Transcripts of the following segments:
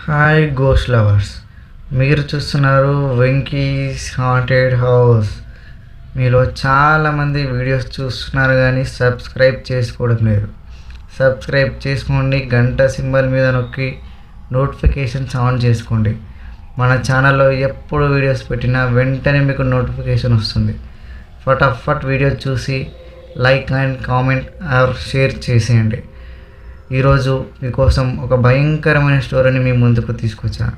Hi ghost lovers, మీరు చూస్తున్నారు Venky's haunted house. మీలో చాలామంది వీడియోస్ చూస్తున్నారు కానీ సబ్స్క్రైబ్ చేసుకోవడం లేదు. సబ్స్క్రైబ్ చేసుకోండి, గంట సింబల్ మీద నొక్కి నోటిఫికేషన్స్ ఆన్ చేసుకోండి. మన ఛానల్లో ఎప్పుడు వీడియోస్ పెట్టినా వెంటనే మీకు నోటిఫికేషన్ వస్తుంది. ఫటాఫట్ వీడియో చూసి like and comment or share చేసేయండి. ఈరోజు మీకోసం ఒక భయంకరమైన స్టోరీని మీ ముందుకు తీసుకొచ్చాను.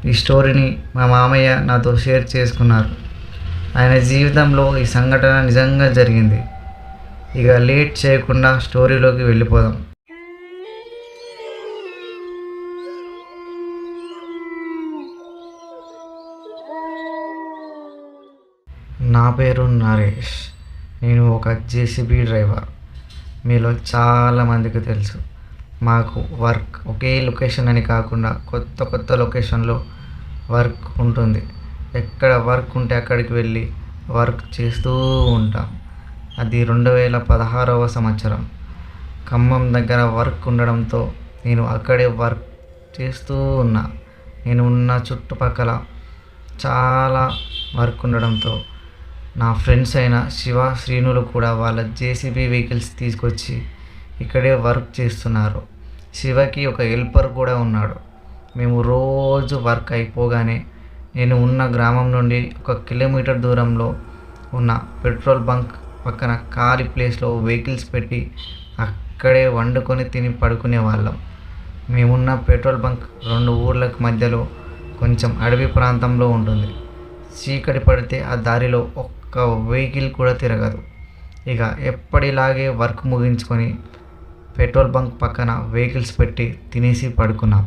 ఈ స్టోరీని మా మామయ్య నాతో షేర్ చేసుకున్నారు. ఆయన జీవితంలో ఈ సంఘటన నిజంగా జరిగింది. ఇక లేట్ చేయకుండా స్టోరీలోకి వెళ్ళిపోదాం. నా పేరు నరేష్. నేను ఒక జేసీబీ డ్రైవర్. మీలో చాలామందికి తెలుసు, మాకు వర్క్ ఒకే లొకేషన్ అని కాకుండా కొత్త కొత్త లొకేషన్లో వర్క్ ఉంటుంది. ఎక్కడ వర్క్ ఉంటే అక్కడికి వెళ్ళి వర్క్ చేస్తూ ఉంటాం. అది 2016వ సంవత్సరం. ఖమ్మం దగ్గర వర్క్ ఉండడంతో నేను అక్కడే వర్క్ చేస్తూ ఉన్నా. నేను ఉన్న చుట్టుపక్కల చాలా వర్క్ ఉండడంతో నా ఫ్రెండ్స్ అయిన శివ, శ్రీనులు కూడా వాళ్ళ జేసీబీ వెహికల్స్ తీసుకొచ్చి ఇక్కడే వర్క్ చేస్తున్నారు. శివకి ఒక హెల్పర్ కూడా ఉన్నాడు. మేము రోజు వర్క్ అయిపోగానే నేను ఉన్న గ్రామం నుండి 1 కిలోమీటర్ దూరంలో ఉన్న పెట్రోల్ బంక్ పక్కన ఖాళీ ప్లేస్లో వెహికల్స్ పెట్టి అక్కడే వండుకొని తిని పడుకునే వాళ్ళం. మేమున్న పెట్రోల్ బంక్ 2 ఊర్లకు మధ్యలో కొంచెం అడవి ప్రాంతంలో ఉంటుంది. చీకటి పడితే ఆ దారిలో ఒక్క వెహికల్ కూడా తిరగదు. ఇక ఎప్పటిలాగే వర్క్ ముగించుకొని పెట్రోల్ బంక్ పక్కన వెహికల్స్ పెట్టి తినేసి పడుకున్నాం.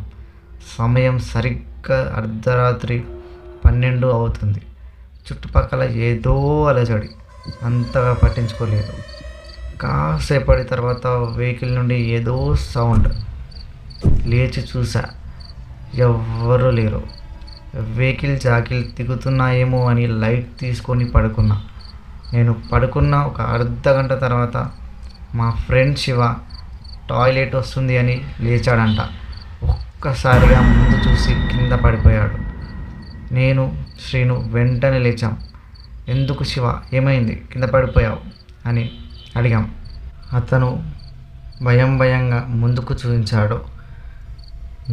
సమయం సరిగ్గా అర్ధరాత్రి 12 అవుతుంది. చుట్టుపక్కల ఏదో అలజడి, అంతగా పట్టించుకోలేదు. కాసేపటి తర్వాత వెహికల్ నుండి ఏదో సౌండ్. లేచి చూసా, ఎవ్వరూ లేరు. వెహికల్ జాకిల్ దిగుతున్నాయేమో అని లైట్ తీసుకొని పడుకున్నా. నేను పడుకున్న ఒక అర్ధ గంట తర్వాత మా ఫ్రెండ్ శివ టాయిలెట్ వస్తుంది అని లేచాడంట. ఒక్కసారిగా ముందు చూసి కింద పడిపోయాడు. నేను, శ్రీను వెంటనే లేచాం. ఎందుకు శివ, ఏమైంది, కింద పడిపోయావు అని అడిగాం. అతను భయంగా ముందుకు చూపించాడు.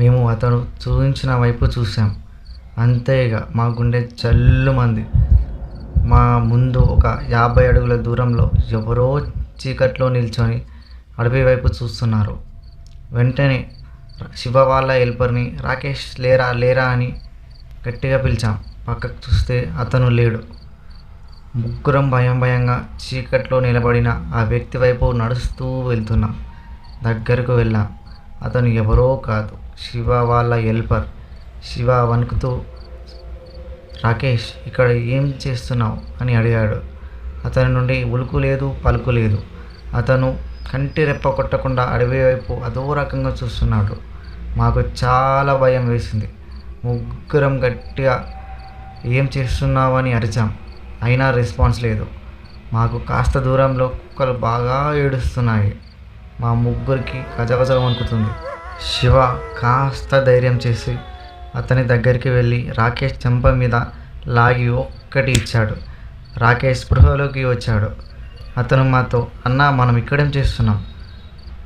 మేము అతను చూపించిన వైపు చూసాం. అంతేగా మా గుండె జల్లుమంది. మా ముందు ఒక 50 అడుగుల దూరంలో ఎవరో చీకట్లో నిల్చొని అడవి వైపు చూస్తున్నారు. వెంటనే శివ వాళ్ళ హెల్పర్ని, రాకేష్ లేరా అని గట్టిగా పిలిచాం. పక్కకు చూస్తే అతను లేడు. ముగ్గురం భయంగా చీకట్లో నిలబడిన ఆ వ్యక్తి వైపు నడుస్తూ వెళ్తున్నాం. దగ్గరకు వెళ్ళాం. అతను ఎవరో కాదు, శివ వాళ్ళ హెల్పర్. శివ వణుకుతూ, రాకేష్, ఇక్కడ ఏం చేస్తున్నావు అని అడిగాడు. అతని నుండి ఉలుకు లేదు, పలుకు లేదు. అతను కంటి రెప్ప కొట్టకుండా అడవి వైపు అదో రకంగా చూస్తున్నాడు. మాకు చాలా భయం వేసింది. ముగ్గురం గట్టిగా ఏం చేస్తున్నావు అని అరిచాం. అయినా రెస్పాన్స్ లేదు. మాకు కాస్త దూరంలో కుక్కలు బాగా ఏడుస్తున్నాయి. మా ముగ్గురికి గజగజ వణుకుతుంది. శివ కాస్త ధైర్యం చేసి అతని దగ్గరికి వెళ్ళి రాకేష్ చెంప మీద లాగి ఒక్కటి ఇచ్చాడు. రాకేష్ స్పృహలోకి వచ్చాడు. అతను మాతో, అన్నా, మనం ఇక్కడేం చేస్తున్నాం,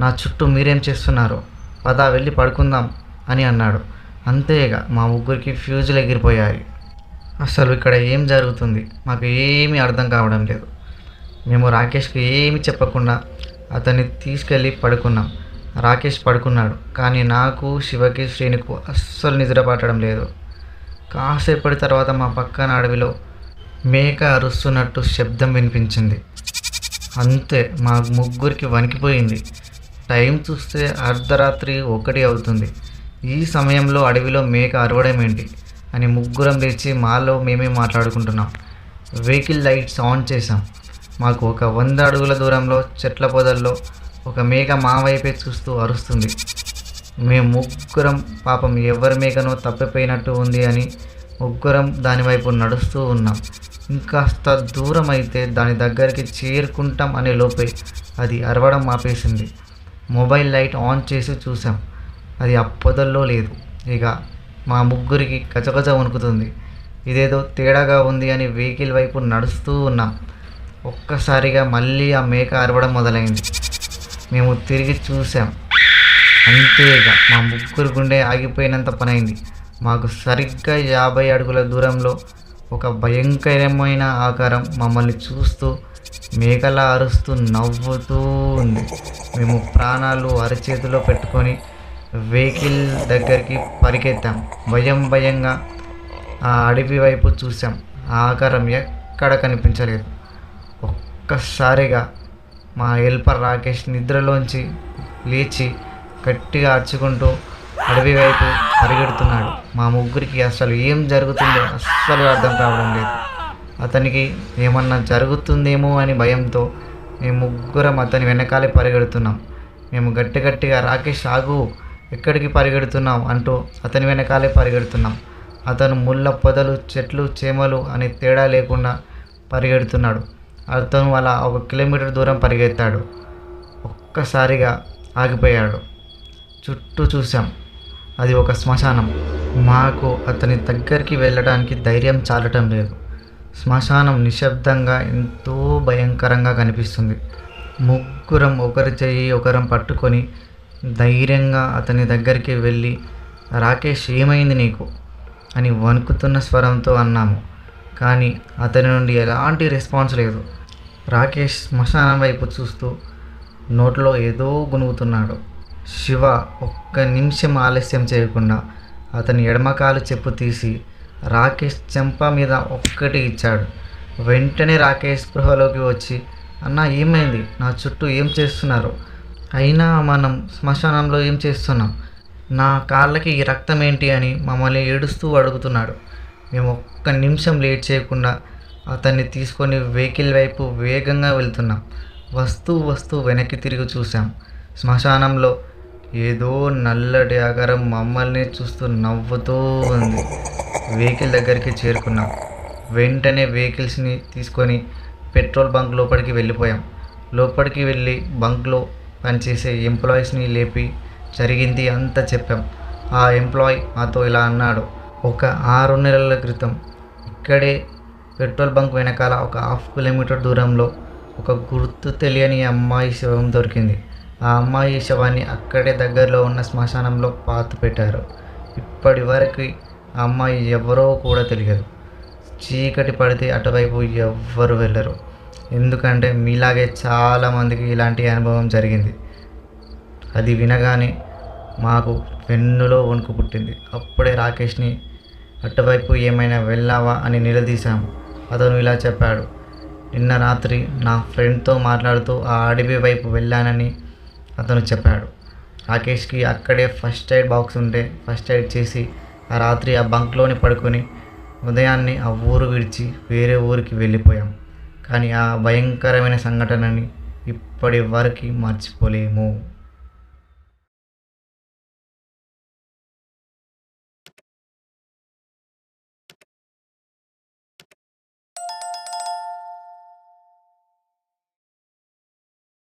నా చుట్టూ మీరేం చేస్తున్నారు, పద వెళ్ళి పడుకుందాం అని అన్నాడు. అంతేగా మా ముగ్గురికి ఫ్యూజులు ఎగిరిపోయాయి. అసలు ఇక్కడ ఏం జరుగుతుంది మాకు ఏమీ అర్థం కావడం లేదు. మేము రాకేష్కి ఏమీ చెప్పకుండా అతన్ని తీసుకెళ్ళి పడుకున్నాం. రాకేష్ పడుకున్నాడు, కానీ నాకు, శివకి, శ్రీనుకు అస్సలు నిద్ర పట్టడం లేదు. కాసేపటి తర్వాత మా పక్కన అడవిలో మేక అరుస్తున్నట్టు శబ్దం వినిపించింది. అంతే, మా ముగ్గురికి వణికిపోయింది. టైం చూస్తే అర్ధరాత్రి 1 అవుతుంది. ఈ సమయంలో అడవిలో మేక అరవడం ఏంటి అని ముగ్గురం లేచి మాలో మేమే మాట్లాడుకుంటున్నాం. వెహికల్ లైట్స్ ఆన్ చేసాం. మాకు ఒక 100 అడుగుల దూరంలో చెట్ల పొదల్లో ఒక మేక మా వైపే చూస్తూ అరుస్తుంది. మేము ముగ్గురం పాపం ఎవరి మేకనో తప్పిపోయినట్టు ఉంది అని ముగ్గురం దానివైపు నడుస్తూ ఉన్నాం. ఇంకాస్త దూరం అయితే దాని దగ్గరికి చేరుకుంటాం అనే లోపే అది అరవడం ఆపేసింది. మొబైల్ లైట్ ఆన్ చేసి చూసాం. అది ఆ పొదల్లో లేదు. ఇక మా ముగ్గురికి గజగజ వణుకుతుంది. ఇదేదో తేడాగా ఉంది అని వెహికల్ వైపు నడుస్తూ ఉన్నాం. ఒక్కసారిగా మళ్ళీ ఆ మేక అరవడం మొదలైంది. మేము తిరిగి చూసాం. అంతేగా మా ముగ్గురు గుండె ఆగిపోయినంత పనైంది. మాకు సరిగ్గా 50 అడుగుల దూరంలో ఒక భయంకరమైన ఆకారం మమ్మల్ని చూస్తూ మేకలా అరుస్తూ నవ్వుతూ ఉంది. మేము ప్రాణాలు అరచేతిలో పెట్టుకొని వెహికల్ దగ్గరికి పరిగెత్తాం. భయంగా ఆ అడవి వైపు చూసాం. ఆ ఆకారం ఎక్కడ కనిపించలేదు. ఒక్కసారిగా మా హెల్పర్ రాకేష్ నిద్రలోంచి లేచి గట్టిగా అరుచుకుంటూ అడవి వైపు పరిగెడుతున్నాడు. మా ముగ్గురికి అసలు ఏం జరుగుతుందో అస్సలు అర్థం కావడం లేదు. అతనికి ఏమన్నా జరుగుతుందేమో అని భయంతో మేము ముగ్గురం అతని వెనకాలే పరిగెడుతున్నాం. మేము గట్టిగా రాకేష్ ఆగు, ఎక్కడికి పరిగెడుతున్నాం అంటూ అతని వెనకాలే పరిగెడుతున్నాం. అతను ముళ్ళ పొదలు, చెట్లు, చేమలు అని తేడా లేకుండా పరిగెడుతున్నాడు. అతను అలా 1 కిలోమీటర్ దూరం పరిగెత్తాడు. ఒక్కసారిగా ఆగిపోయాడు. చుట్టూ చూసాం. అది ఒక శ్మశానం. మాకు అతని దగ్గరికి వెళ్ళడానికి ధైర్యం చాలటం లేదు. శ్మశానం నిశ్శబ్దంగా ఎంతో భయంకరంగా కనిపిస్తుంది. ముగ్గురం ఒకరి చెయ్యి ఒకరం పట్టుకొని ధైర్యంగా అతని దగ్గరికి వెళ్ళి, రాకేష్ ఏమైంది నీకు అని వణుకుతున్న స్వరంతో అన్నాము. కానీ అతని నుండి ఎలాంటి రెస్పాన్స్ లేదు. రాకేష్ శ్మశానం వైపు చూస్తూ నోట్లో ఏదో గునుగుతున్నాడు. శివ ఒక్క నిమిషం ఆలస్యం చేయకుండా అతని ఎడమకాలు చెప్పు తీసి రాకేష్ చెంప మీద ఒక్కటి ఇచ్చాడు. వెంటనే రాకేష్ స్పృహలోకి వచ్చి, అన్న ఏమైంది, నా చుట్టూ ఏం చేస్తున్నారు, అయినా మనం శ్మశానంలో ఏం చేస్తున్నాం, నా కాళ్ళకి ఈ రక్తం ఏంటి అని మమ్మల్ని ఏడుస్తూ అడుగుతున్నాడు. మేము ఒక్క నిమిషం లేట్ చేయకుండా అతన్ని తీసుకొని వెహికల్ వైపు వేగంగా వెళ్తున్నాం. వస్తూ వెనక్కి తిరిగి చూసాం. శ్మశానంలో ఏదో నల్లటి ఆకారం మమ్మల్ని చూస్తూ నవ్వుతూ ఉంది. వెహికల్ దగ్గరికి చేరుకున్నాం. వెంటనే వెహికల్స్ని తీసుకొని పెట్రోల్ బంక్ లోపలికి వెళ్ళిపోయాం. లోపలికి వెళ్ళి బంక్లో పనిచేసే ఎంప్లాయీస్ని లేపి జరిగింది అంతా చెప్పాం. ఆ ఎంప్లాయీ మాతో ఇలా అన్నాడు, ఒక 6 నెలల క్రితం ఇక్కడే పెట్రోల్ బంక్ వెనకాల ఒక 1/2 కిలోమీటర్ దూరంలో ఒక గుర్తు తెలియని అమ్మాయి శవం దొరికింది. ఆ అమ్మాయి శవాన్ని అక్కడే దగ్గరలో ఉన్న శ్మశానంలో పాతి పెట్టారు. ఇప్పటి వరకు ఆ అమ్మాయి ఎవరో కూడా తెలియదు. చీకటి పడితే అటువైపు ఎవ్వరు వెళ్ళరు. ఎందుకంటే మీలాగే చాలామందికి ఇలాంటి అనుభవం జరిగింది. అది వినగానే మాకు వెన్నులో వణుకు పుట్టింది. అప్పుడే రాకేష్ని అటువైపు ఏమైనా వెళ్ళావా అని నిలదీశాము. అతను ఇలా చెప్పాడు, నిన్న రాత్రి నా ఫ్రెండ్తో మాట్లాడుతూ ఆ అడవి వైపు వెళ్ళానని అతను చెప్పాడు. రాకేష్కి అక్కడే ఫస్ట్ ఎయిడ్ బాక్స్ ఉంటే ఫస్ట్ ఎయిడ్ చేసి ఆ రాత్రి ఆ బంక్లోని పడుకొని ఉదయాన్నే ఆ ఊరు విడిచి వేరే ఊరికి వెళ్ళిపోయాం. కానీ ఆ భయంకరమైన సంఘటనని ఇప్పటి వరకు మర్చిపోలేము.